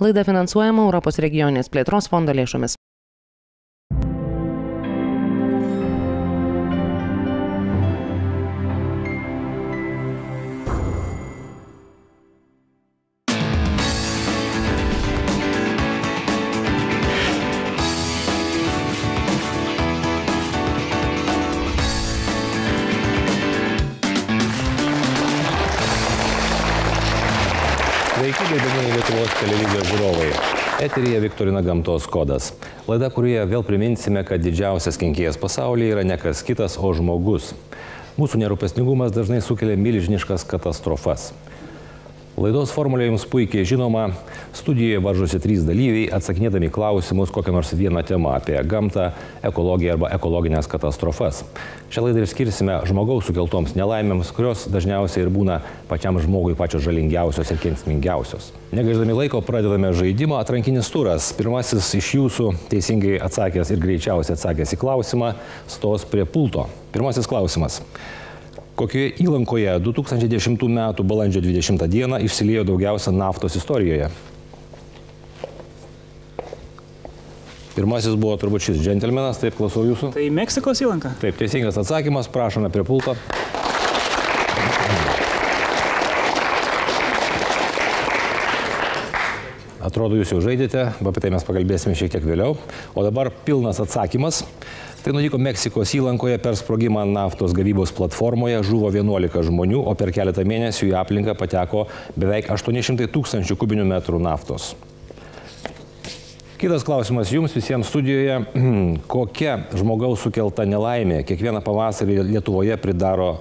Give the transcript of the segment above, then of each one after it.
Laida finansuojama Europos regioninės plėtros fondo lėšomis. Sveiki, gerbiamieji Lietuvos televizijos žiūrovai. Eteryje Viktorina Gamtos kodas. Laida, kurioje vėl priminsime, kad didžiausias kenkėjas pasaulyje yra ne kas kitas, o žmogus. Mūsų nerūpestingumas dažnai sukelia milžiniškas katastrofas. Laidos formulė jums puikiai žinoma. Studijoje varžosi 3 dalyviai, atsakinėdami klausimus kokią nors vieną temą apie gamtą, ekologiją arba ekologines katastrofas. Šią laidą ir skirsime žmogaus sukeltoms nelaimėms, kurios dažniausiai ir būna pačiam žmogui pačios žalingiausios ir kenksmingiausios. Negaiždami laiko pradedame žaidimą Atrankinis turas. Pirmasis iš jūsų teisingai atsakęs ir greičiausiai atsakęs į klausimą stos prie pulto. Pirmasis klausimas. Kokioje įlankoje 2010 m. balandžio 20 d. išsiliejo daugiausia naftos istorijoje? Pirmasis buvo turbūt šis džentelmenas, taip, klausau jūsų. Tai Meksikos įlanka? Taip, teisingas atsakymas, prašome prie pulto. Atrodo, jūs jau žaidėte, apie tai mes pakalbėsime šiek tiek vėliau. O dabar pilnas atsakymas. Tai nutiko Meksikos įlankoje per sprogimą naftos gavybos platformoje, žuvo 11 žmonių, o per keletą mėnesių į aplinką pateko beveik 800 000 kubinių metrų naftos. Kitas klausimas jums visiems studijoje. Kokia žmogaus sukelta nelaimė kiekvieną pavasarį Lietuvoje pridaro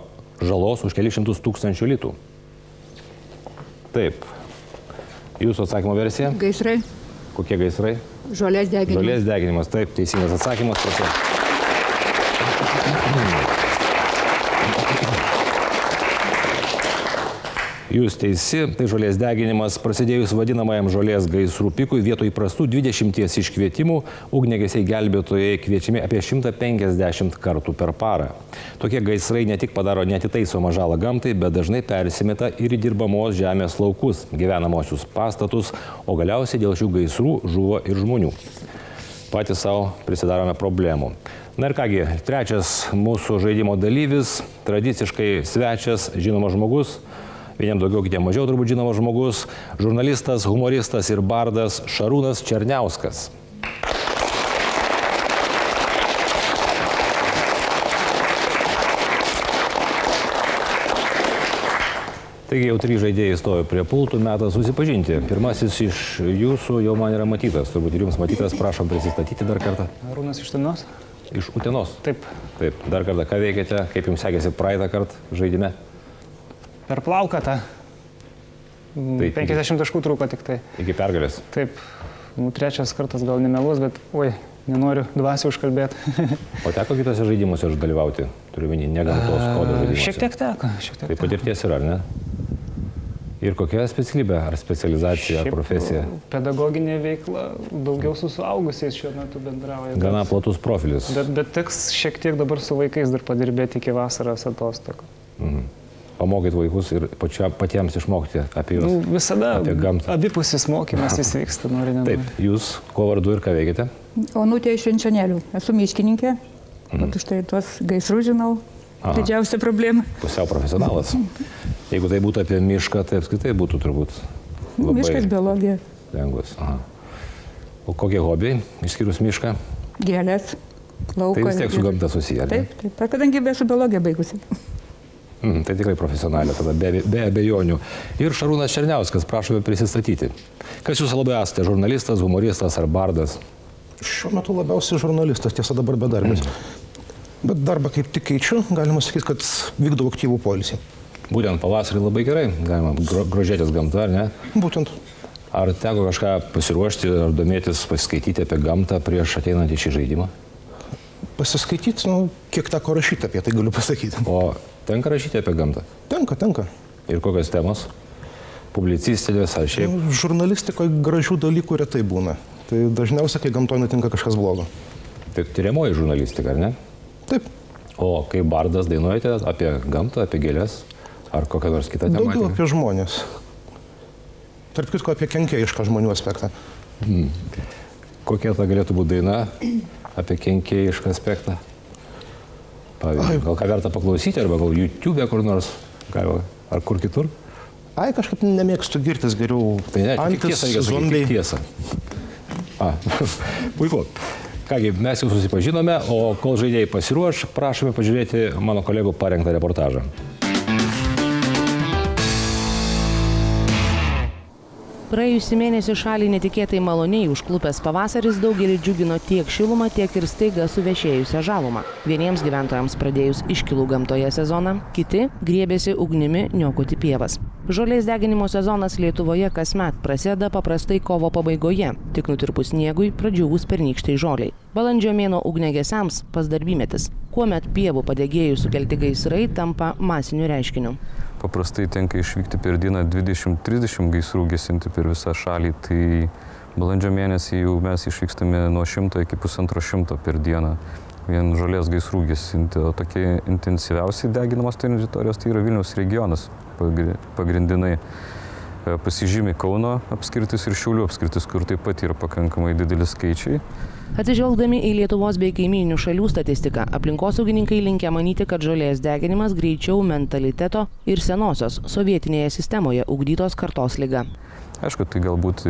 žalos už kelius šimtus tūkstančių litų? Taip. Jūsų atsakymo versija? Gaisrai. Kokie gaisrai? Žolės deginimas. Žolės deginimas, taip, teisingas atsakymas. Jūs teisi, tai žolės deginimas prasidėjus vadinamajam žolės gaisrų pikui vietoj įprastų 20 iškvietimų, ugniagesiai gelbėtojai kviečiami apie 150 kartų per parą. Tokie gaisrai ne tik padaro neatitaisomą žalą gamtai, bet dažnai persimeta ir į dirbamos žemės laukus, gyvenamosius pastatus, o galiausiai dėl šių gaisrų žuvo ir žmonių. Patys savo prisidarome problemų. Na ir kągi, trečias mūsų žaidimo dalyvis, tradiciškai svečias, žinomas žmogus, vieniem daugiau, kitiem mažiau turbūt žinomas žmogus, žurnalistas, humoristas ir bardas Šarūnas Černiauskas. Taigi jau 3 žaidėjai stojo prie pultų, metas susipažinti. Pirmasis iš jūsų jau man yra matytas, turbūt ir jums matytas, prašom prisistatyti dar kartą. Arūnas iš Utenos. Iš Utenos? Taip. Taip, dar kartą, ką veikiate, kaip jums sekėsi praeitą kartą žaidime? Per plaukatą. 50 taškų trūko tik tai. Iki pergalės? Taip. Trečias kartas gal nemelus, bet oi, nenoriu dvasių užkalbėti. O teko kitose žaidimuose dalyvauti? Turiu vienį, ne gamtos kodo žaidimuose. Šiek tiek teko. Tai patirties yra, ar ne? Ir kokia specialybė, ar specializacija, ar profesija? Pedagoginė veikla, daugiau su suaugusiais šiuo metu bendrauja. Gana platus profilis. Bet teks šiek tiek dabar su vaikais dar padirbėti iki vasaros atostogų. Pamokyt vaikus ir patiems išmokti apie juos. Visada apie gamtą. Abipusis mokymas vis vyksta, nori nenori. Taip, jūs kuo vardu ir ką veikiate? Onutė iš Švenčionėlių. Esu miškininkė. Už tai tuos gaisrus žinau. Didžiausia problema. Pusiau profesionalas. Jeigu tai būtų apie mišką, tai apskritai būtų turbūt labai... Miškas, biologija. Lengvas. O kokie hobiai, išskyrus mišką? Gėlės, laukas. Tai vis tiek su gamta susiję, ar ne? Taip, taip. Kadangi esu biologiją baigusi. Tai tikrai profesionalė, tada be abejonių. Ir Šarūnas Černiauskas, prašome prisistatyti. Kas jūs labai esate, žurnalistas, humoristas ar bardas? Šiuo metu labiausiai žurnalistas, tiesa dabar bedarbis. Bet darbą kaip tik keičiu, galima sakyti, kad vykdau aktyvų poilsį. Būtent pavasarį labai gerai, galima grožėtis gamtą, ar ne? Būtent. Ar teko kažką pasiruošti, ar domėtis, pasiskaityti apie gamtą prieš ateinant į šį žaidimą? Pasiskaityti, kiek teko rašyti apie tai, galiu pasakyti. O tenka rašyti apie gamtą? Tenka. Ir kokios temos? Publicistinės ar šiaip? Žurnalistikoje gražių dalykų retai būna. Tai dažniausiai, kai gamtoje nutinka kažkas blogo. Tai tyriamoji žurnalistika, ar ne? Taip. O kaip bardas dainuojate apie gamtą, apie gėlės, ar kokią nors kitą tematiką? Daugiau apie žmonės. Tarp kitko apie kenkėjišką žmonių aspektą. Kokia ta galėtų būti daina apie kenkėjišką aspektą? Pavyzdžiui, gal ką verta paklausyti, arba gal YouTube kur nors, ar kur kitur? Ai, kažkaip nemėgstu girtis, geriau Tai ne, tik antis, tiesa, reikia sakyti, zombiai. tik tiesa. Puiku. Kągi, mes jau susipažinome, o kol žaidėjai pasiruoš, prašome pažiūrėti mano kolegų parengtą reportažą. Praėjusį mėnesį šalį netikėtai maloniai užklupęs pavasaris daugelį džiugino tiek šilumą, tiek ir staiga suvešėjusią žalumą. Vieniems gyventojams pradėjus iškilų gamtoje sezoną, kiti griebėsi ugnimi niokoti pievas. Žolės deginimo sezonas Lietuvoje kasmet prasideda paprastai kovo pabaigoje, tik nutirpus sniegui, pradžiūvus pernykštai žoliai. Balandžio mėnuo ugniagesiams pats darbymetis, kuomet pievų padegėjų sukelti gaisrai tampa masiniu reiškiniu. Paprastai tenka išvykti per dieną 20-30 gaisrų gesinti per visą šalį, tai balandžio mėnesį jau mes išvykstame nuo 100 iki 150 per dieną vien žolės gaisrų gesinti, o tokie intensyviausiai deginamos teritorijos tai yra Vilniaus regionas pagrindinai. Pasižymi Kauno apskritis ir Šiaulių apskritis, kur taip pat yra pakankamai didelis skaičiai. Atsižvelgdami į Lietuvos bei kaimyninių šalių statistiką, aplinkosaugininkai linkę manyti, kad žolės deginimas greičiau mentaliteto ir senosios sovietinėje sistemoje ugdytos kartos liga. Aišku, tai galbūt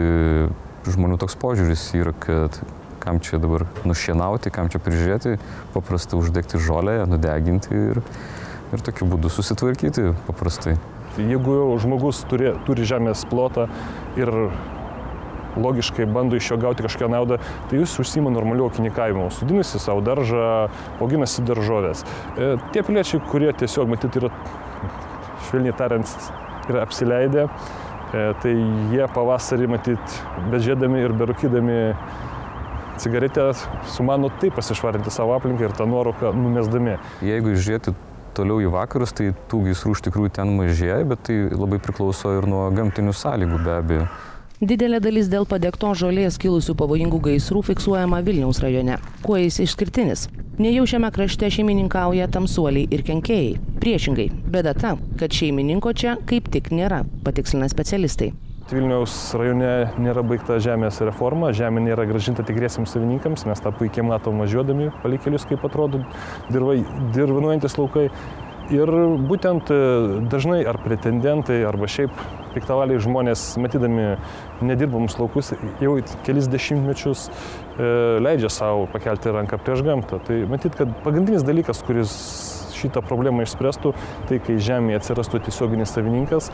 žmonių toks požiūris yra, kad kam čia dabar nušienauti, kam čia prižiūrėti, paprastai uždegti žolę, nudeginti ir tokiu būdu susitvarkyti paprastai. Jeigu jau žmogus turi žemės plotą ir logiškai bando iš jo gauti kažkokią naudą, tai jis užsiima normaliu ūkininkavimu, sodinasi savo daržą, auginasi daržovės. Tie piliečiai, kurie tiesiog, matyt, yra, švelniai tariant, yra apsileidę, tai jie pavasarį, matyt, bežiedami ir berūkydami cigaretę, sumano taip pasišvarinti savo aplinką ir tą nuorūką numesdami. Jeigu žiūrėti toliau į vakarus, tai tų gaisrų iš tikrųjų ten mažėja, bet tai labai priklauso ir nuo gamtinių sąlygų be abejo. Didelė dalis dėl padegtos žolės kilusių pavojingų gaisrų fiksuojama Vilniaus rajone. Kuo jis išskirtinis? Nejau šiame krašte šeimininkauja tamsuoliai ir kenkėjai. Priešingai, bėda ta, kad šeimininko čia kaip tik nėra, patikslina specialistai. Vilniaus rajone nėra baigta žemės reforma, žemė nėra grąžinta tikriesiems savininkams, mes tą puikiai matom važiuodami palei kelius, kaip atrodo dirvinuojantis laukai. Ir būtent dažnai ar pretendentai, arba šiaip piktavaliai žmonės, matydami nedirbamus laukus, jau kelis dešimtmečius leidžia savo pakelti ranką prieš gamtą. Tai matyt, kad pagrindinis dalykas, kuris šitą problemą išspręstų, tai kai žemėje atsirastų tiesioginis savininkas.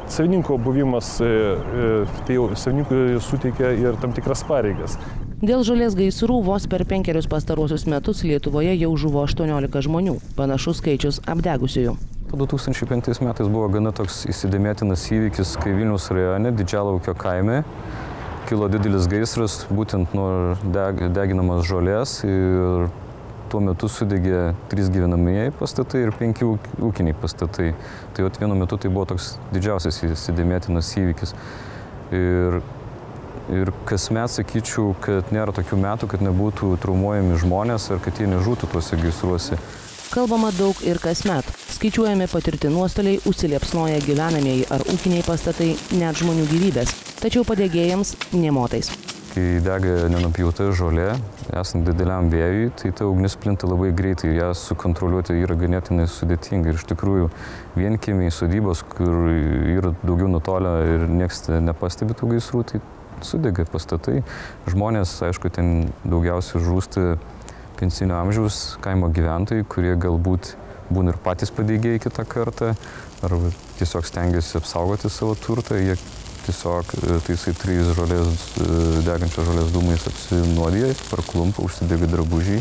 Savininko buvimas tai jau savininkui suteikia ir tam tikras pareigas. Dėl žolės gaisrų vos per 5 pastaruosius metus Lietuvoje jau žuvo 18 žmonių, panašus skaičius apdegusiųjų. 2005 metais buvo gana toks įsidėmėtinas įvykis, kai Vilniaus rajone Didžialaukio kaime kilo didelis gaisras, būtent nuo deginamas žolės, ir tuo metu sudegė 3 gyvenamieji pastatai ir 5 ūkiniai pastatai. Tai vienu metu tai buvo toks didžiausias įsidėmėtinas įvykis. Ir kasmet sakyčiau, kad nėra tokių metų, kad nebūtų traumuojami žmonės ar kad jie nežūtų tuose gaisruose. Kalbama daug ir kasmet. Skaičiuojami patirti nuostoliai, užsiliepsnoja gyvenamieji ar ūkiniai pastatai, net žmonių gyvybės. Tačiau padegėjams nė motais. Kai dega nenupjauta žolė, esant dideliam vėjui, tai ta ugnis plinta labai greitai, ją sukontroliuoti yra ganėtinai sudėtinga. Ir iš tikrųjų vienkiemiai sodybos, kur yra daugiau nutolę ir nieks nepastebi tų gaisrų, tai sudega pastatai. Žmonės, aišku, ten daugiausiai žūsta pensinio amžiaus kaimo gyventojai, kurie galbūt būna ir patys padegėjai kitą kartą, ar tiesiog stengiasi apsaugoti savo turtą. Jie tiesiog tais aitrais degančios žolės dūmais apsinuodija, parklumpa, užsidega drabužiai.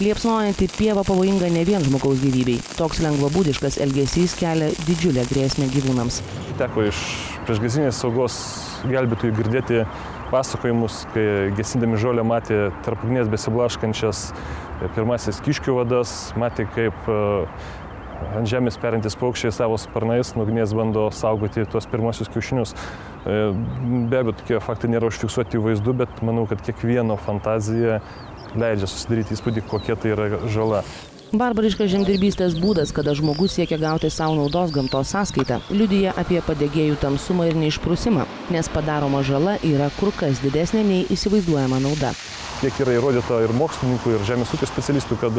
Liepsnojanti pieva pavojinga ne vien žmogaus gyvybei. Toks lengvabūdiškas elgesys kelia didžiulę grėsmę gyvūnams. Teko iš priešgaisrinės saugos gelbėtojų girdėti pasakojimus, kai gesindami žolę matė tarp ugnies besiblaškančias pirmasis kiškių vadas, matė kaip ant žemės perintis paukščiai savo sparnais nuo ugnies bando saugoti tuos pirmosius kiaušinius. Be abejo, tokie faktai nėra užfiksuoti vaizdu, bet manau, kad kiekvieno fantazija leidžia susidaryti įspūdį, kokia tai yra žala. Barbariškas žemdirbystės būdas, kada žmogus siekia gauti savo naudos gamtos sąskaitą, liudija apie padegėjų tamsumą ir neišprusimą, nes padaroma žala yra kur kas didesnė nei įsivaizduojama nauda. Kiek yra įrodyta ir mokslininkų, ir žemės ūkio specialistų, kad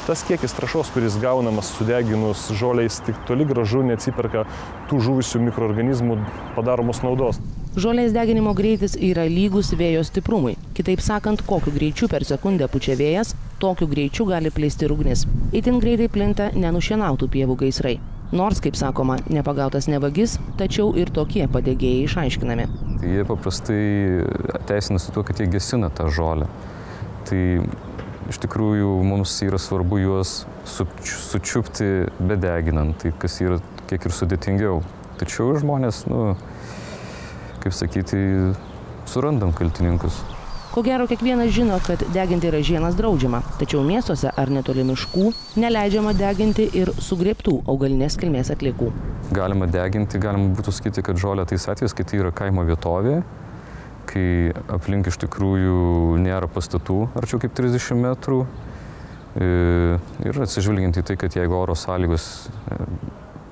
tas kiekis trąšos, kuris gaunamas sudeginus žoliais, tik toli gražu neatsiperka tų žuvusių mikroorganizmų padaromos naudos. Žolės deginimo greitis yra lygus vėjo stiprumui. Kitaip sakant, kokiu greičiu per sekundę pučia vėjas, tokiu greičiu gali plisti ir ugnis. Itin greitai plinta nenušienautų pievų gaisrai. Nors, kaip sakoma, nepagautas ne vagis, tačiau ir tokie padegėjai išaiškinami. Jie paprastai teisinasi tuo, kad jie gesina tą žolę. Tai iš tikrųjų mums yra svarbu juos sučiupti bedeginant, tai kas yra kiek ir sudėtingiau. Tačiau žmonės, kaip sakyti, surandam kaltininkus. Ko gero, kiekvienas žino, kad deginti ražienas draudžiama, tačiau miestuose ar netoli miškų neleidžiama deginti ir sugrėbtų augalinės kilmės atliekų. Galima deginti, galima būtų sakyti, kad žolė tais atvejais, kai tai yra kaimo vietovė, kai aplink iš tikrųjų nėra pastatų arčiau kaip 30 metrų ir atsižvelgiant į tai, kad jeigu oro sąlygos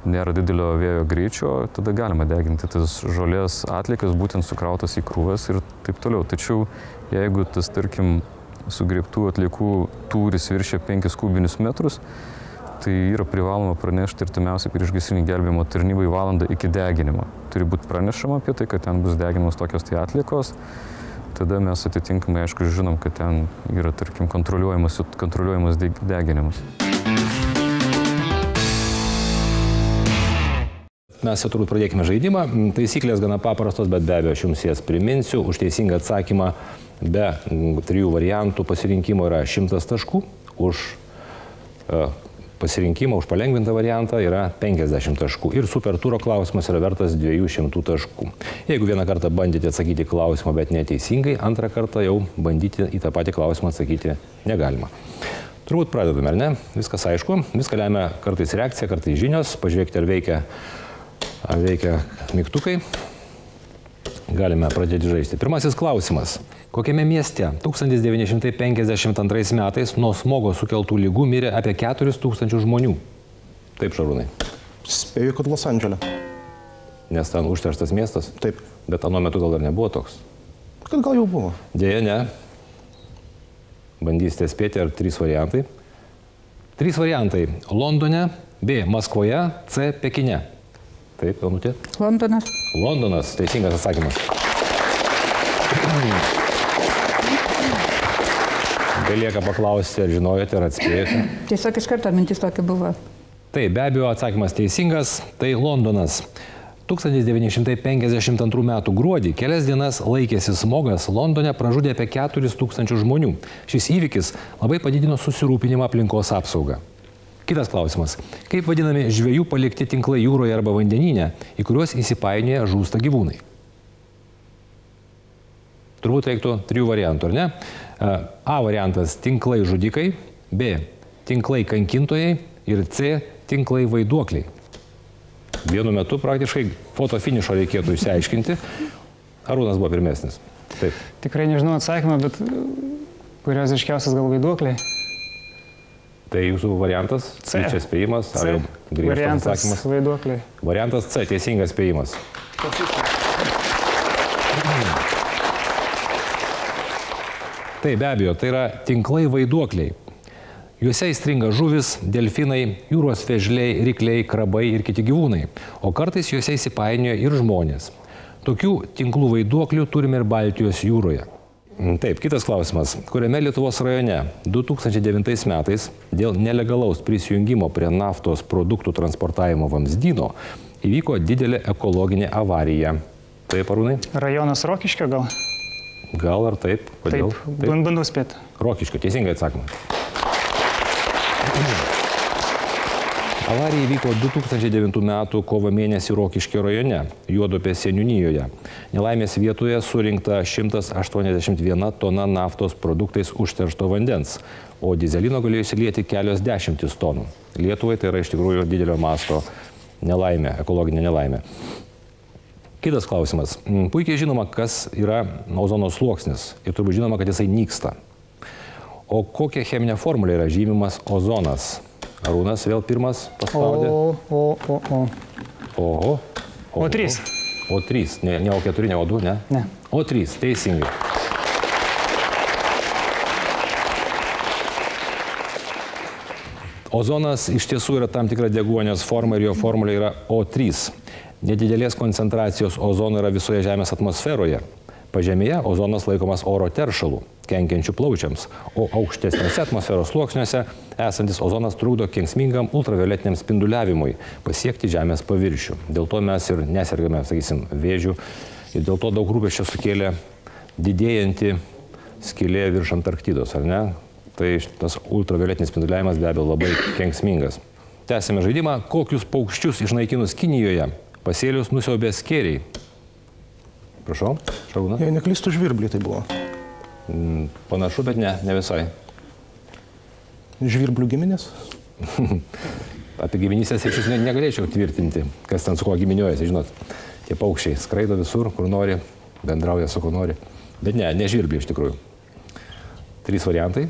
nėra didelio vėjo greičio, tada galima deginti tas žolės atliekas, būtent sukrautas į krūvas ir taip toliau. Tačiau jeigu tas, tarkim, sugrėbtų atliekų tūris viršia 5 kubinius metrus, tai yra privaloma pranešti artimiausiai priešgaisrinei gelbėjimo tarnybai valandą iki deginimo. Turi būti pranešama apie tai, kad ten bus deginamos tokios tai atliekos. Tada mes atitinkamai, aišku, žinom, kad ten yra, tarkim, kontroliuojamas deginimas. Mes jau turbūt pradėkime žaidimą. Taisyklės gana paprastos, bet be abejo aš jums jas priminsiu. Už teisingą atsakymą be 3 variantų pasirinkimo yra 100 taškų. Už pasirinkimą, už palengvintą variantą yra 50 taškų. Ir super turo klausimas yra vertas 200 taškų. Jeigu vieną kartą bandėte atsakyti klausimą, bet neteisingai, antrą kartą jau bandyti į tą patį klausimą atsakyti negalima. Turbūt pradedame, ar ne? Viskas aišku. Viską lemia kartais reakcija, kartais žinios. Pažiūrėkite, ar veikia mygtukai. Galime pradėti žaisti. Pirmasis klausimas. Kokiame mieste 1952 metais nuo smogo sukeltų ligų mirė apie 4000 žmonių? Taip, Šarūnai. Spėju, kad Los Andžele. Nes ten užterštas miestas? Taip. Bet anuo metu gal dar nebuvo toks? Kad gal jau buvo. Dėja, ne. Bandysite spėti, ar 3 variantai. 3 variantai. Londone, B. Maskvoje, C. Pekine. Taip, Onutė? Londonas. Londonas, teisingas atsakymas. Belieka paklausti, ar žinojote, ar atspėjote. Tiesiog iš karto mintis tokia buvo. Taip, be abejo, atsakymas teisingas. Tai Londonas. 1952 m. gruodį kelias dienas laikėsi smogas, Londone pražudė apie 4000 žmonių. Šis įvykis labai padidino susirūpinimą aplinkos apsaugą. Kitas klausimas. Kaip vadinami žvejų palikti tinklai jūroje arba vandenyne, į kuriuos įsipainioja žūsta gyvūnai? Turbūt reiktų 3 variantų, ar ne? A variantas – tinklai žudikai, B – tinklai kankintojai ir C – tinklai vaiduokliai. Vienu metu praktiškai fotofinišo reikėtų išsiaiškinti. Arūnas buvo pirmesnis. Taip. Tikrai nežinau atsakymą, bet kurios aiškiausias gal vaiduokliai? Tai jūsų variantas? C. Čia spėjimas? Ar jau griežtas variantas atsakymas? Vaiduokliai. Variantas C. Teisingas spėjimas. Tai be abejo, tai yra tinklai vaiduokliai. Juose įstringa žuvis, delfinai, jūros vėžliai, rykliai, krabai ir kiti gyvūnai. O kartais juose įsipainioja ir žmonės. Tokių tinklų vaiduoklių turime ir Baltijos jūroje. Taip, kitas klausimas. Kuriame Lietuvos rajone 2009 metais dėl nelegalaus prisijungimo prie naftos produktų transportavimo vamzdyno įvyko didelė ekologinė avarija? Taip, Arūnai? Rajonas Rokiškio gal? Gal ar taip? Kodėl? Taip, bandau spėti. Rokiškio, teisingai atsakymas. Avarija įvyko 2009 m. kovo mėnesį Rokiškio rajone, Juodupės seniūnijoje. Nelaimės vietoje surinkta 181 tona naftos produktais užteršto vandens, o dizelino galėjo įsilieti kelios dešimtis tonų. Lietuvai tai yra iš tikrųjų didelio masto nelaimė, ekologinė nelaimė. Kitas klausimas. Puikiai žinoma, kas yra ozono sluoksnis ir turbūt žinoma, kad jisai nyksta. O kokia cheminė formulė yra žymimas ozonas? Arūnas vėl pirmas paspaudė. Oho. O3. O3. Ne O4, ne O2, ne? Ne. O3, teisingai. Ozonas iš tiesų yra tam tikra deguonies forma ir jo formulė yra O3. Nedidelės koncentracijos ozono yra visoje Žemės atmosferoje. Pažemėje ozonas laikomas oro teršalų, kenkiančių plaučiams, o aukštesniuose atmosferos sluoksniuose esantis ozonas trukdo kenksmingam ultravioletiniam spinduliavimui pasiekti Žemės paviršių. Dėl to mes ir nesergame, sakysim, vėžių ir dėl to daug rūpesčio sukėlė didėjanti skylė virš Antarktidos, ar ne? Tai tas ultravioletinis spinduliavimas be abejo labai kenksmingas. Tęsime žaidimą. Kokius paukščius išnaikinus Kinijoje pasėlius nusiaubė skėriai? Prašau, Šarūnas. Jei neklystu, žvirbliai tai buvo. Panašu, bet ne visai. Žvirblių giminės? Apie giminystės ryšius negalėčiau tvirtinti, kas ten su kuo giminiuojasi, žinot. Tie paukščiai skraido visur, kur nori, bendrauja su kuo nori. Bet ne žvirbliai iš tikrųjų. 3 variantai.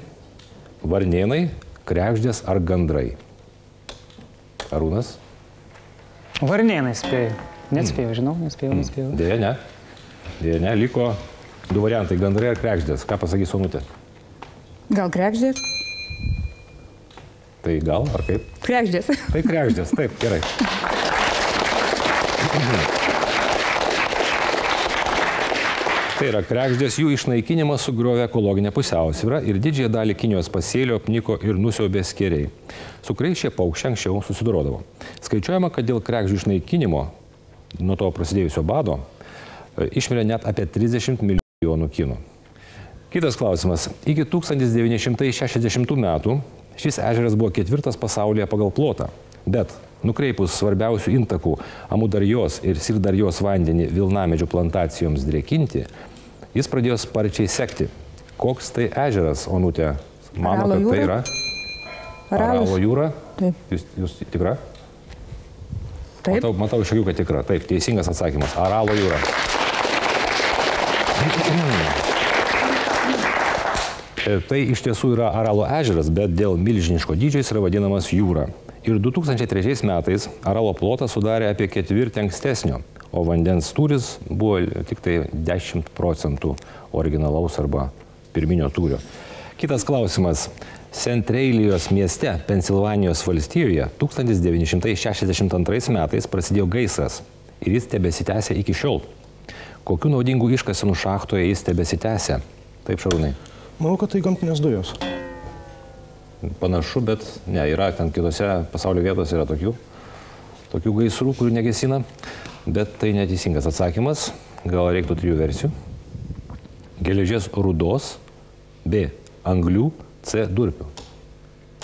Varnėnai, kregždės ar gandrai. Arūnas? Varnėnai spėjau. Nespėjau, žinau, nespėjau. Dėja, ne. Liko 2 variantai, gandrai ar kregždės. Ką pasakys Onutė? Gal kregždės? Tai gal, ar kaip? Kregždės. Tai kregždės, taip, gerai. Tai yra kregždės, jų išnaikinimas sugriovė ekologinę pusiausvyrą ir didžiąją dalį Kinijos pasėlio apniko ir nusiaubė skėriai, su kuriais šie paukščiai anksčiau susidorodavo. Skaičiuojama, kad dėl kregždžių išnaikinimo, nuo to prasidėjusio bado, išmirė net apie 30 milijonų kinų. Kitas klausimas. Iki 1960 metų šis ežeras buvo 4. pasaulyje pagal plotą, bet nukreipus svarbiausių intakų Amudarjos ir Sirdarjos vandenį Vilnamedžių plantacijoms drėkinti, jis pradėjo sparčiai sekti. Koks tai ežeras, Onutė? Mano, kad tai yra Aralo jūra? Taip. Jūs tikra? Taip. Matau iš akių, kad tikra. Taip, teisingas atsakymas. Aralo jūra. Tai iš tiesų yra Aralo ežeras, bet dėl milžiniško dydžio jis yra vadinamas jūra. Ir 2003 metais Aralo plotas sudarė apie 1/4 ankstesnio, o vandens tūris buvo tik tai 10% originalaus arba pirminio tūrio. Kitas klausimas. Centreilijos mieste, Pensilvanijos valstijoje, 1962 metais prasidėjo gaisras ir jis tebesitęsia iki šiol. Kokių naudingų iškasenų šachtoje jis tebesitęsia? Taip, Šarūnai. Manau, kad tai gamtinės dujos. Panašu, bet ne, yra ten kitose pasaulio vietose yra tokių gaisrų, kurių negesina, bet tai neteisingas atsakymas. Gal reiktų 3 versijų. Geležies rūdos, B. Anglių, C. Durpių.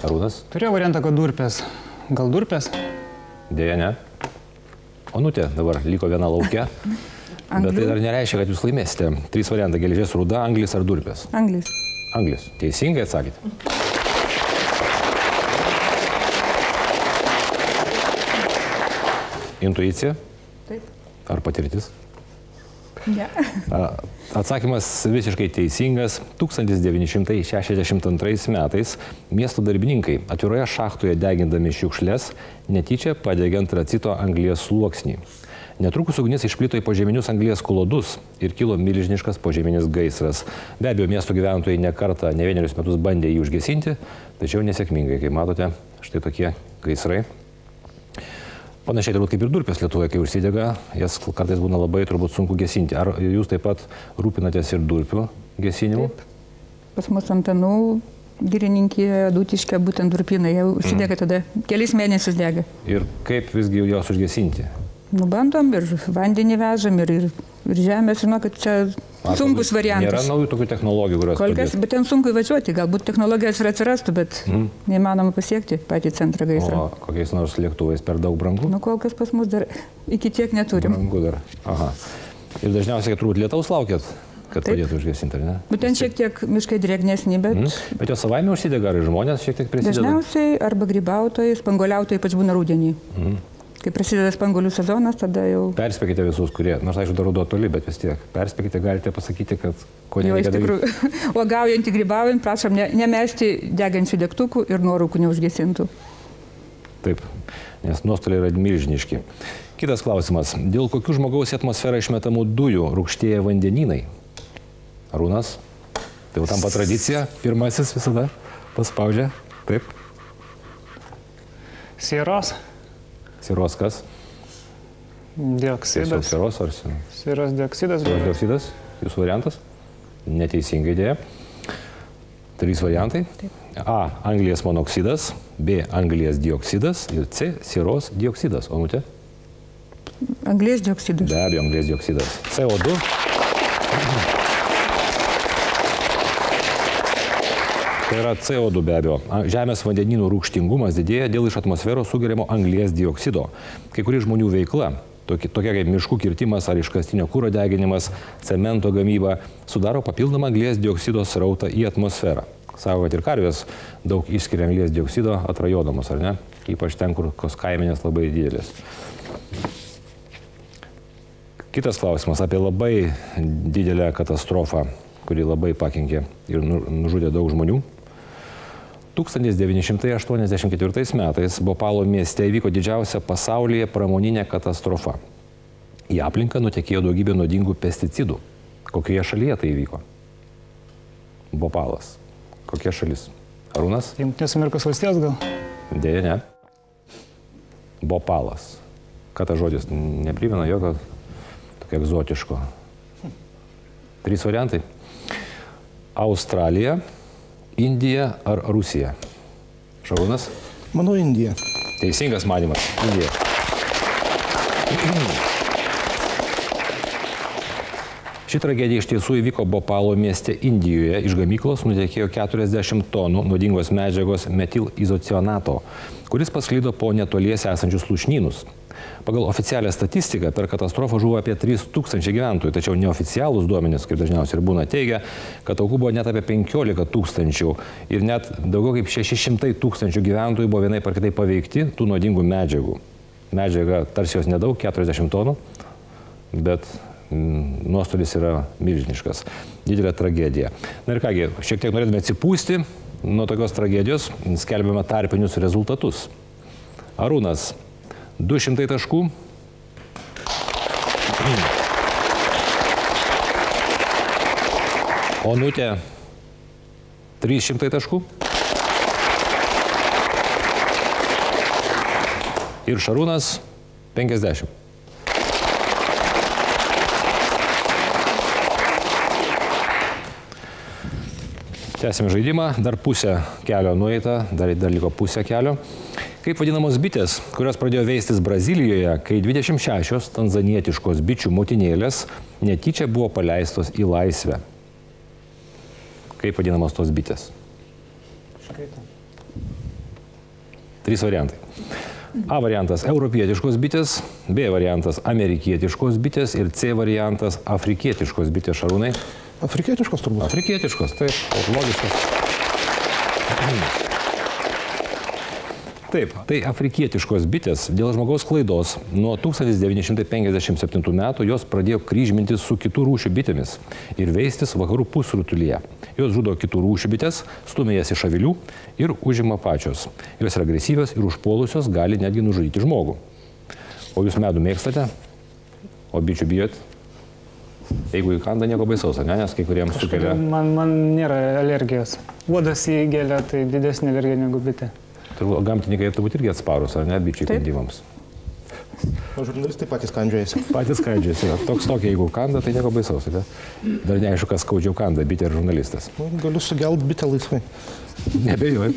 Arūnas? Turėjau variantą, kad durpės. Gal durpės? Dėja, ne. Onutė dabar liko viena laukia, bet tai dar nereiškia, kad jūs laimėsite. 3 variantai. Geležies rūda, anglis ar durpės? Anglis. Anglis. Teisingai atsakėte. Intuicija? Taip. Ar patirtis? Ne. Atsakymas visiškai teisingas. 1962 metais miesto darbininkai atviroje šachtoje degindami šiukšles netyčia padegė antracito anglies sluoksnį. Netrukus ugnis išplito į požeminius anglies klodus ir kilo milžiniškas požeminis gaisras. Be abejo, miesto gyventojai ne kartą, ne vienerius metus bandė jį užgesinti, tačiau nesėkmingai, kaip matote, štai tokie gaisrai. Panašiai turbūt kaip ir durpės Lietuvoje, kai užsidega, jas kartais būna labai turbūt sunku gesinti. Ar jūs taip pat rūpinatės ir durpių gesinimu? Taip. Pas mus Antanų girininkė, Dutiškė, būtent durpinai, jau užsidega tada, kelis mėnesius dega. Ir kaip visgi jos užgesinti? Bandom ir vandenį vežam, ir žemės, žinau, kad čia sunkus variantas. Nėra naujų tokių technologijų, kurios kol kas, bet ten sunku įvažiuoti, galbūt technologijos ir atsirastų, bet neįmanoma pasiekti patį centrą gaisrą. O kokiais nors lėktuvais per daug brangu? Nu, kol kas pas mus dar iki tiek neturim. Brangu dar. Aha. Ir dažniausiai, kad turbūt lietaus laukėt, kad padėtų užgesinti, ar ne? Būtent šiek tiek miškai drėgnesni, bet... Bet jos savaime užsidega, ar žmonės šiek tiek prisideda? Dažniausiai arba grybautojai, spanguoliautojai, ypač būna rudenį. Kai prasideda spanguolių sezonas, tada jau... Perspėkite visus, kurie, nors aišku, dar ruduo toli, bet vis tiek. Perspėkite, galite pasakyti, kad ko nereikia daryti. Uogaujant, grybaujant, prašom nemesti degančių degtukų ir nuorūkų neužgesintų. Taip, nes nuostoliai yra milžiniški. Kitas klausimas. Dėl kokių žmogaus į atmosferą išmetamų dujų rūgštėja vandenynai? Arūnas? Tai jau tampa tradicija. Pirmasis visada paspaudžia. Taip. Sieros. Sieros kas? Dioksidas. Tiesiog sieros ar sieros? Sieros dioksidas. Sieros dioksidas. Jūsų variantas? Neteisinga idėja. 3 variantai. Taip. A. Anglies monoksidas. B. Anglies dioksidas. Ir C. Sieros dioksidas. Onutė? Anglies dioksidas. Be abejo, anglies dioksidas. CO2. Tai yra CO2 be abejo. Žemės vandenynų rūgštingumas didėja dėl iš atmosferos sugeriamo anglies dioksido. Kai kuri žmonių veikla, tokia kaip miškų kirtimas ar iškastinio kuro deginimas, cemento gamyba, sudaro papildomą anglies dioksido srautą į atmosferą. Sako, kad ir karvės daug išskiria anglies dioksido atrajodamos, ar ne? Ypač ten, kur kaimenės labai didelės. Kitas klausimas apie labai didelę katastrofą, kuri labai pakenkė ir nužudė daug žmonių. 1984 metais Bhopalo mieste įvyko didžiausia pasaulyje pramoninė katastrofa. Į aplinką nutekėjo daugybė nuodingų pesticidų. Kokioje šalyje tai įvyko? Bhopalas. Kokia šalis? Arūnas? Jungtinės Amerikos valstijos gal? Dėja, ne. Bhopalas. Ką ta žodis? Neprimena jokio tokio egzotiško. 3 variantai. Australija, Indija ar Rusija? Šarūnas? Manau, Indija. Teisingas manymas. Indija. Ši tragedija iš tiesų įvyko Bhopalo mieste Indijoje. Iš gamyklos nutekėjo 40 tonų nuodingos medžiagos metilizocionato, kuris pasklido po netoliese esančius lūšnynus. Pagal oficialią statistiką per katastrofą žuvo apie 3000 gyventojų, tačiau neoficialūs duomenys, kaip dažniausiai ir būna, teigia, kad aukų buvo net apie 15 000 ir net daugiau kaip 600 000 gyventojų buvo vienaip ar kitaip paveikti tų nuodingų medžiagų. Medžiaga tarsi jos nedaug, 40 tonų, bet nuostolis yra milžiniškas. Didelė tragedija. Na ir kągi, šiek tiek norėtume atsipūsti nuo tokios tragedijos, skelbiame tarpinius rezultatus. Arūnas, 200 taškų. Onutė, 300 taškų. Ir Šarūnas, 50. Tęsime žaidimą, dar pusę kelio nueita, dar liko pusę kelio. Kaip vadinamos bitės, kurios pradėjo veistis Brazilijoje, kai 26 tanzanietiškos bičių motinėlės netyčia buvo paleistos į laisvę? Kaip vadinamos tos bitės? 3 variantai. A variantas – europietiškos bitės, B variantas – amerikietiškos bitės ir C variantas – afrikietiškos bitės. Šarūnai? Afrikietiškos turbūt. Afrikietiškos, taip, logiškos. Taip, tai afrikietiškos bitės dėl žmogaus klaidos nuo 1957 metų jos pradėjo kryžmintis su kitų rūšių bitėmis ir veistis vakarų pusrutulyje. Jos žudo kitų rūšių bitės, stumia jas iš avilių ir užima pačios. Jos yra agresyvios ir užpuolusios gali netgi nužudyti žmogų. O jūs medų mėgstate? O bičių bijot? Jeigu įkanda, nieko baisaus, ne? Nes kai kuriems sukelia... Man nėra alergijos. Uodas į gėlę, tai didesnė alergija negu bitė. Gamtininkai turbūt irgi atsparus, ar ne, bičių įkandimams? O žurnalistai patys kandžiojasi. Patys kandžiojasi. Tokia, jeigu kanda, tai nieko baisaus. Ne? Dar neaišku, kas skaudžiau kanda, bitė ar žurnalistas. Galiu sugelt bitę laisvai. Nebejoju.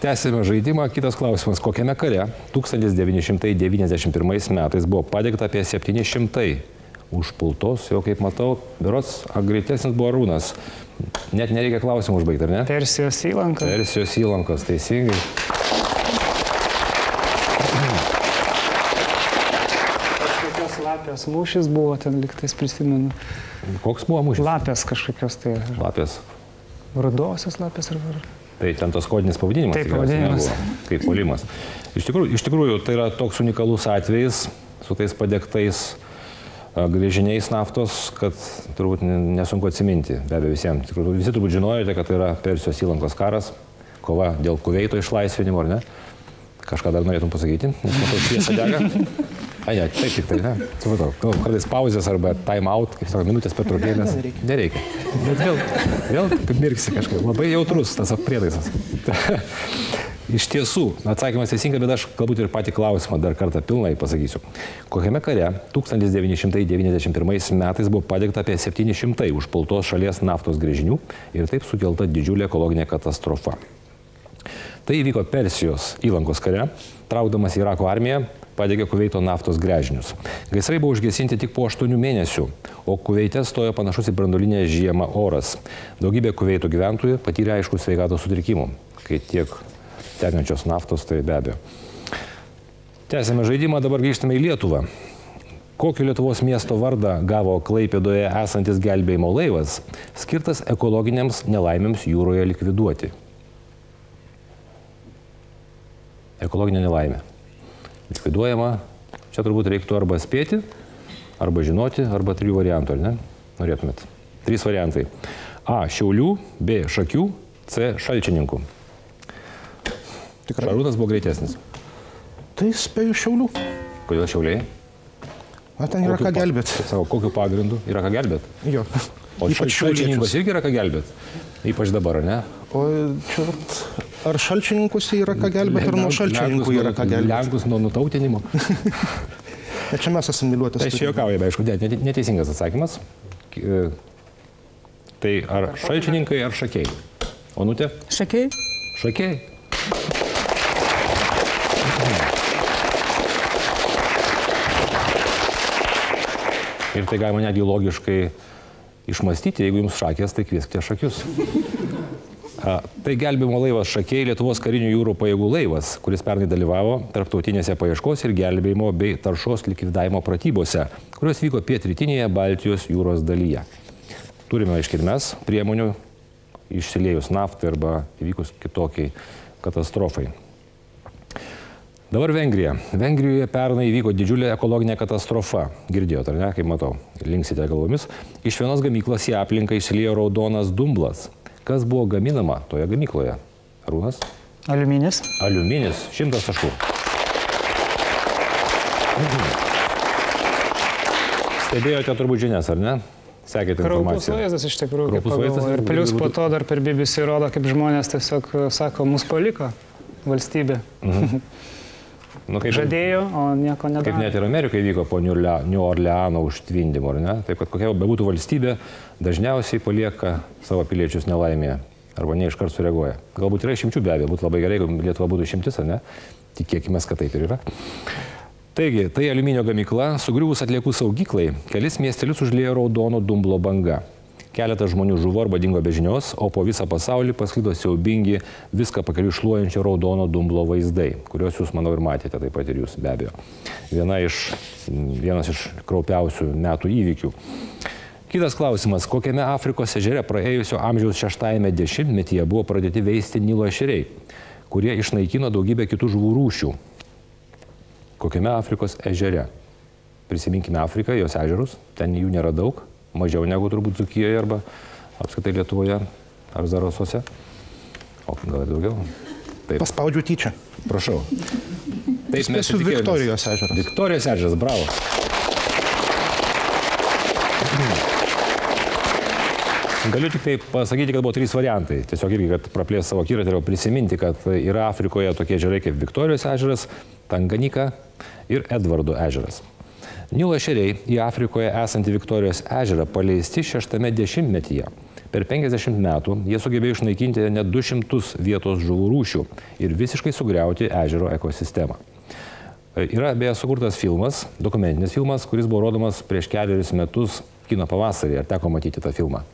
Tęsime žaidimą. Kitas klausimas. Kokiame kare 1991 metais buvo padegta apie 700 užpultos, jau kaip matau, berods greitesnis buvo Arūnas. Net nereikia klausimų užbaigti, ar ne? Persijos įlanka. Persijos įlankos, teisingai. Kažkokios lapės mūšis buvo, ten liktais prisimenu. Koks buvo mūšis? Lapės kažkokios tai. Lapės. Rudosios lapės ar... Tai ten tos kodinis pavadinimas. Taip, pavadinimas. Kaip puolimas. Iš tikrųjų, tai yra toks unikalus atvejis su tais padegtais gręžiniais naftos, kad turbūt nesunku atsiminti, be abejo visiems. Visi turbūt žinojote, kad tai yra Persijos įlankos karas, kova dėl Kuveito išlaisvinimo, ar ne? Kažką dar norėtum pasakyti, nes matau, šviesa dega. Ai, ne, taip tik tai, ne? Supratau, kartais pauzės arba time out, kaip sako, minutės pertraukėlės. Nereikia. Bet vėl mirksi kažkaip. Labai jautrus tas prietaisas. Iš tiesų, atsakymas teisingas, bet aš galbūt ir patį klausimą dar kartą pilnai pasakysiu. Kokiame kare 1991 metais buvo padegta apie 700 užpultos šalies naftos gręžinių ir taip sukelta didžiulė ekologinė katastrofa. Tai įvyko Persijos įlankos kare, traukdamas Irako armiją, padegė Kuveito naftos gręžinius. Gaisrai buvo užgesinti tik po 8 mėnesių, o Kuveite stojo panašus į branduolinę žiemą oras. Daugybė Kuveito gyventojų patyrė aiškų sveikatos sutrikimų, kai tiek tekančios naftos, tai be abejo. Tęsėme žaidimą, dabar grįžtame į Lietuvą. Kokį Lietuvos miesto vardą gavo Klaipėdoje esantis gelbėjimo laivas, skirtas ekologiniams nelaimėms jūroje likviduoti? Ekologinė nelaimė. Likviduojama, čia turbūt reiktų arba spėti, arba žinoti, arba 3 variantų, ar ne? Norėtumėt. 3 variantai. A. Šiaulių, B. Šakių, C. Šalčininkų. Šarūnas buvo greitesnis. Tai spėju Šiaulių. Kodėl Šiauliai? A, ten yra ką gelbėti. Savo, kokiu pagrindu yra ką gelbėti? Jo. O šalčininkus irgi yra ką gelbėti? Ypač dabar, ne? O čia, ar šalčininkus yra ką gelbėti, ar nuo šalčininkų yra ką gelbėti? Lenkus nuo nutautinimo. Čia mes asimiliuotis. Tai čia juokaujame, aišku, neteisingas atsakymas. Tai ar šalčininkai, ar šakiai? Onutė? Šakiai? Šakiai. Ir tai galima netgi logiškai išmastyti, jeigu jums šakės, tai kvieskite šakius. Tai gelbėjimo laivas Šakiai Lietuvos karinių jūrų pajėgų laivas, kuris pernai dalyvavo tarptautinėse paieškos ir gelbėjimo bei taršos likvidavimo pratybose, kurios vyko pietrytinėje Baltijos jūros dalyje. Turime iškilmes priemonių išsiliejus naftai arba įvykus kitokiai katastrofai. Dabar Vengrija. Vengrijoje pernai įvyko didžiulė ekologinė katastrofa. Girdėjote, ar ne, kaip matau, linksite galvomis. Iš vienos gamyklos į aplinką išsiliejo raudonas dumblas. Kas buvo gaminama toje gamykloje? Arūnas? Aliuminis. Aliuminis. 100 taškų. Stebėjote turbūt žinias, ar ne? Sekėte informaciją. Kraupus vaizdas iš tikrųjų. Ir plius po to dar per BBC rodo, kaip žmonės tiesiog sako, mus paliko valstybė. Žadėjo, o nieko nedarė. Kaip net ir Amerikai vyko po New Orleano užtvindimo, ar ne? Taip, kad kokia bebūtų valstybė, dažniausiai palieka savo piliečius nelaimėje arba ne iškart sureaguoja. Galbūt yra išimčių, be abejo, būtų labai gerai, jeigu Lietuva būtų išimtis, ar ne? Tikėkime, kad taip ir yra. Taigi, tai aliuminio gamykla, sugriuvus atliekų saugyklai, kelis miestelius užliejo raudono dumblo banga. Keletas žmonių žuvo arba dingo be žinios, o po visą pasaulį pasklido siaubingi viską pakeliu šluojančio raudono dumblo vaizdai, kuriuos jūs, manau, ir matėte, taip pat ir jūs, be abejo. Vienas iš kraupiausių metų įvykių. Kitas klausimas, kokiame Afrikos ežere praėjusio amžiaus 6-ame dešimtmetyje buvo pradėti veisti Nilo ešeriai, kurie išnaikino daugybę kitų žuvų rūšių? Kokiame Afrikos ežere? Prisiminkime Afriką, jos ežerus, ten jų nėra daug. Mažiau negu turbūt Dzūkijoje arba apskritai Lietuvoje ar Zarasuose. O gal ir daugiau. Taip. Paspaudžiu tyčia. Prašau. Taip, mes Spėsiu Viktorijos ežeras. Viktorijos ežeras, bravo. Galiu tik tai pasakyti, kad buvo 3 variantai. Tiesiog irgi, kad praplės savo akiratį ir prisiminti, kad yra Afrikoje tokie ežerai kaip Viktorijos ežeras, Tanganika ir Edvardo ežeras. Nilo ešeriai į Afrikoje esantį Viktorijos ežerą paleisti 6-ame dešimtmetyje. Per 50 metų jie sugebėjo išnaikinti net 200 vietos žuvų rūšių ir visiškai sugriauti ežero ekosistemą. Yra beje sukurtas filmas, dokumentinis filmas, kuris buvo rodomas prieš 4 metus kino pavasarį. Ar teko matyti tą filmą?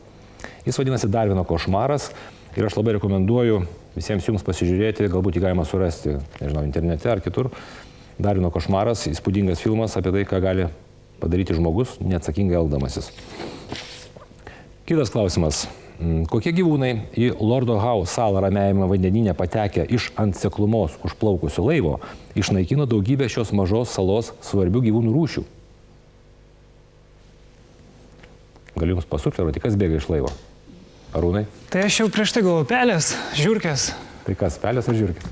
Jis vadinasi Darvino košmaras ir aš labai rekomenduoju visiems jums pasižiūrėti, galbūt jį galima surasti, nežinau, internete ar kitur. Darvino košmaras, įspūdingas filmas apie tai, ką gali padaryti žmogus, neatsakingai elgdamasis. Kitas klausimas. Kokie gyvūnai į Lordo Howe salą ramiajame vandenyne patekę iš ant seklumos užplaukusio laivo išnaikino daugybę šios mažos salos svarbių gyvūnų rūšių? Galiu jums pasufleruoti, kas bėga iš laivo? Arūnai? Tai aš jau prieš tai galvoju, pelės, žiurkės. Tai kas, pelės ar žiurkės?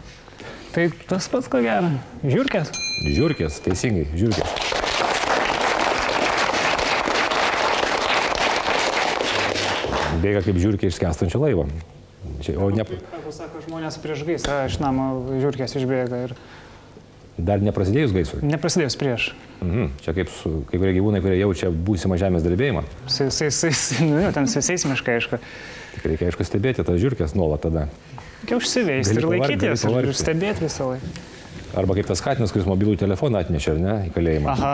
Tai tas pats ko gero. Žiurkės. Žiurkės, teisingai, žiurkės. Bėga kaip žiurkė iš skęstančio laivo. O ne... Kaip sako žmonės prieš gaisrą, iš namo žiurkės išbėga ir... Dar neprasidėjus gaisrui? Neprasidėjus prieš. Čia kaip su kai kurie gyvūnai, kurie jaučia būsimą žemės drebėjimą. Ten seismiškai, aišku. Tik reikia, aišku, stebėti tas žiurkės nuolat tada. Reikia užsiveisti ir laikytis ir stebėti visą laiką. Arba kaip tas katinas, kuris mobilų telefoną atnešė, ar ne, į kalėjimą. Aha.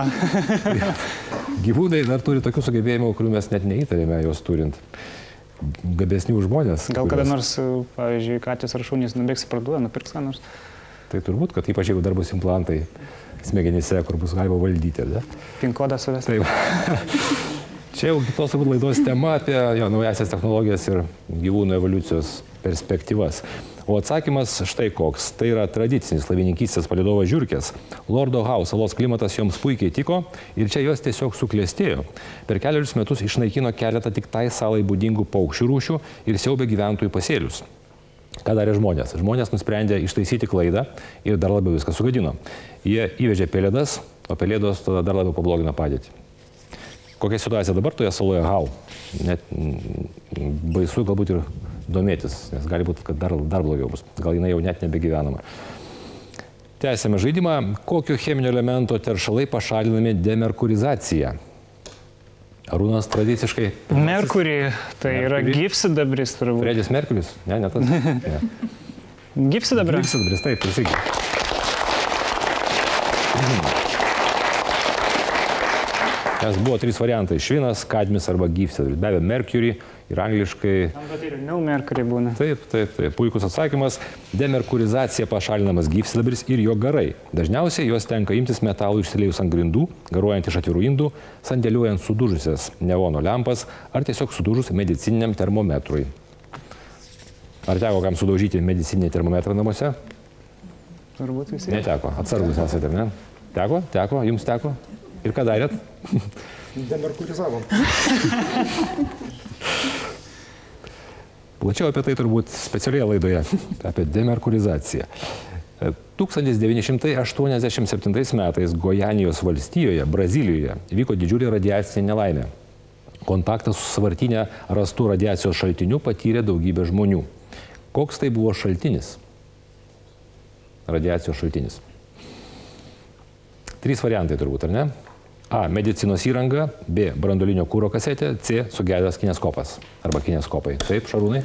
Gyvūnai dar turi tokių sugebėjimų, kurių mes net neįtarėme jos turint. Gabesni už žmonės. Gal kada nors, pavyzdžiui, katės ar šunys nubėgs į parduotuvę, nupirks ką nors. Tai turbūt, kad ypač jeigu dar bus implantai smegenyse, kur bus galima valdyti, ar ne? PIN kodą suvesti. Taip. Čia jau kitos turbūt laidos tema apie naujasias technologijas ir gyvūnų evoliucijos perspektyvas. O atsakymas štai koks. Tai yra tradicinis laivininkystės palydovas žiurkės. Lordo Howe salos klimatas joms puikiai tiko ir čia jos tiesiog suklestėjo. Per keliarius metus išnaikino keletą tik tai salai būdingų paukščių rūšių ir siaubė gyventojų pasėlius. Ką darė žmonės? Žmonės nusprendė ištaisyti klaidą ir dar labiau viską sugadino. Jie įvežė pelėdas, o pelėdos tada dar labiau pablogino padėtį. Kokia situacija dabar toje saloje Howe? Net baisu galbūt ir domėtis, nes gali būti, kad dar blogiau bus. Gal jinai jau net nebegyvenama. Tęsėme žaidimą. Kokio cheminio elemento teršalai pašalinami demerkurizacija? Arūnas tradiciškai... Merkurį, tai yra gyvsidabris turbūt. Fredis Merkuris? Ne, ne tas. Ne. Gyvsidabris? Gyvsidabris, taip, prisigi. Nes buvo 3 variantai. Švinas, kadmis arba gyvsidabris. Be abejo, Mercury ir angliškai... Nil Mercury būna. Taip. Puikus atsakymas. Demerkurizacija pašalinamas gyvsidabris ir jo garai. Dažniausiai juos tenka imtis metalų išsiliejus ant grindų, garuojant iš atvirų indų, sandėliuojant sudužusias neono lempas ar tiesiog sudužus medicininiam termometrui. Ar teko kam sudaužyti medicininį termometrą namuose? Turbūt visi. Neteko. Atsargus esate, ne? Teko? Teko? Jums teko? Ir ką darėt? Demerkurizavom. Plačiau apie tai turbūt specialioje laidoje, apie demerkurizaciją. 1987 metais Gojanijos valstijoje, Brazilijoje, vyko didžiulė radiacinė nelaimė. Kontaktą su sąvartyne rastų radiacijos šaltiniu patyrė daugybė žmonių. Koks tai buvo šaltinis? Radiacijos šaltinis. 3 variantai turbūt, ar ne? A. Medicinos įranga, B. Branduolinio kuro kasetė, C. Sugedęs kineskopas arba kineskopai. Taip, Šarūnai?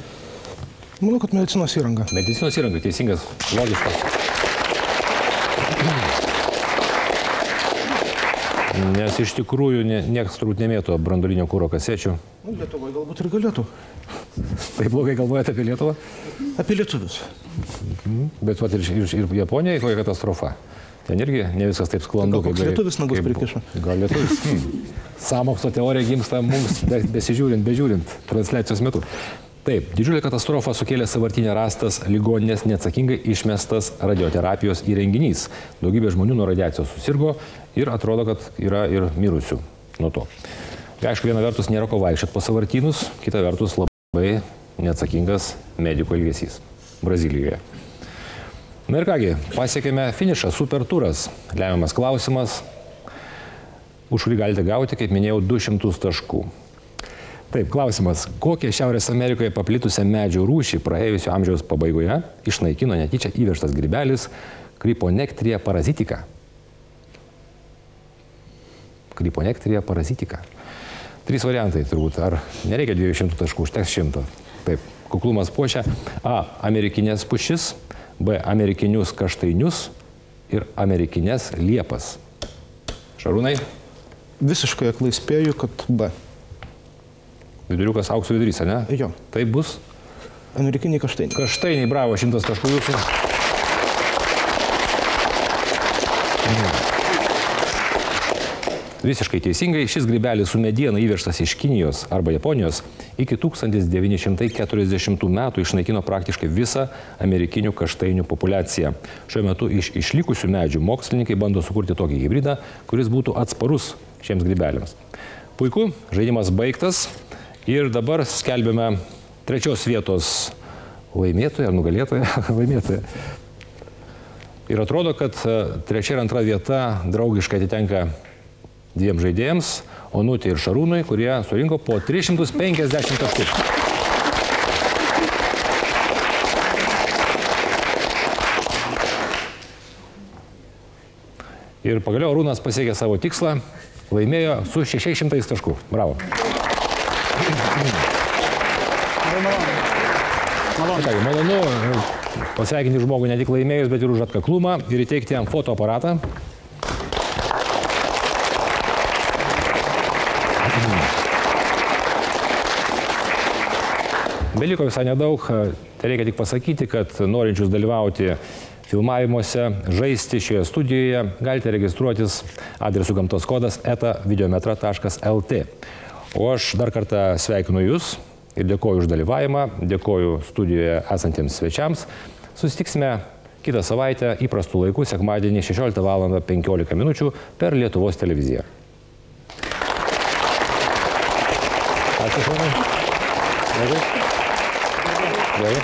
Manau, kad medicinos įranga. Medicinos įranga, teisingas, logiškas. Nes iš tikrųjų niekas turbūt nemėto branduolinio kuro kasečių. Lietuvoje galbūt ir galėtų. Tai blogai galvojate apie Lietuvą? Apie lietuvius. Bet vat, ir Japonija kokia katastrofa. Ten irgi ne viskas taip sklandu. Gal koks lietuvis nagus prikiša? Gal lietuvis. Sąmokslo teorija gimsta mums bežiūrint transliacijos metu. Taip, didžiulė katastrofa sukėlė sąvartyne rastas ligoninės neatsakingai išmestas radioterapijos įrenginys. Daugybė žmonių nuo radiacijos susirgo ir atrodo, kad yra ir mirusių nuo to. Tai aišku, viena vertus nėra ko vaikščiot po sąvartynus, kita vertus labai neatsakingas medikų elgesys Brazilijoje. Na ir kągi, pasiekėme finišą, super turas. Lemiamas klausimas, už kurį galite gauti, kaip minėjau, 200 taškų. Taip, klausimas, kokią Šiaurės Amerikoje paplitusią medžių rūšį praėjusio amžiaus pabaigoje išnaikino netyčia įvežtas grybelis Cryponectria parasitica? Cryponectria parasitica. 3 variantai turbūt, ar nereikia 200 taškų, užteks 100. Taip, kuklumas puošia A. Amerikinės pušis, B. Amerikinius kaštainius ir amerikinės liepas. Šarūnai? Visiškai aklai spėju, kad B. Viduriukas aukso vidurys, ne? Jo. Tai bus? Amerikiniai kaštainiai. Kaštainiai, bravo, 100 taškų jūsų. Visiškai teisingai, šis grybelis su mediena įvežtas iš Kinijos arba Japonijos iki 1940 metų išnaikino praktiškai visą amerikinių kaštainių populiaciją. Šiuo metu iš išlikusių medžių mokslininkai bando sukurti tokį hybridą, kuris būtų atsparus šiems grybeliams. Puiku, žaidimas baigtas ir dabar skelbėme 3 vietos laimėtoją ar nugalėtoją. Laimėtoją. Ir atrodo, kad 3 ir 2 vieta draugiškai atitenka 2 žaidėjams, Onutė ir Šarūnui, kurie surinko po 350 taškų. Ir pagaliau Arūnas pasiekė savo tikslą, laimėjo su 600 taškų. Bravo. Malonu pasveikinti žmogų ne tik laimėjus, bet ir už atkaklumą ir įteikti jam fotoaparatą. Beliko visai nedaug, tai reikia tik pasakyti, kad norinčius dalyvauti filmavimuose, žaisti šioje studijoje, galite registruotis adresu gamtoskodas@videometra.lt. O aš dar kartą sveikinu Jūs ir dėkoju už dalyvavimą, dėkoju studijoje esantiems svečiams. Susitiksime kitą savaitę įprastų laikų, sekmadienį 16:15 min. Per Lietuvos televiziją. Ačiū, Šarūnai. Gerai.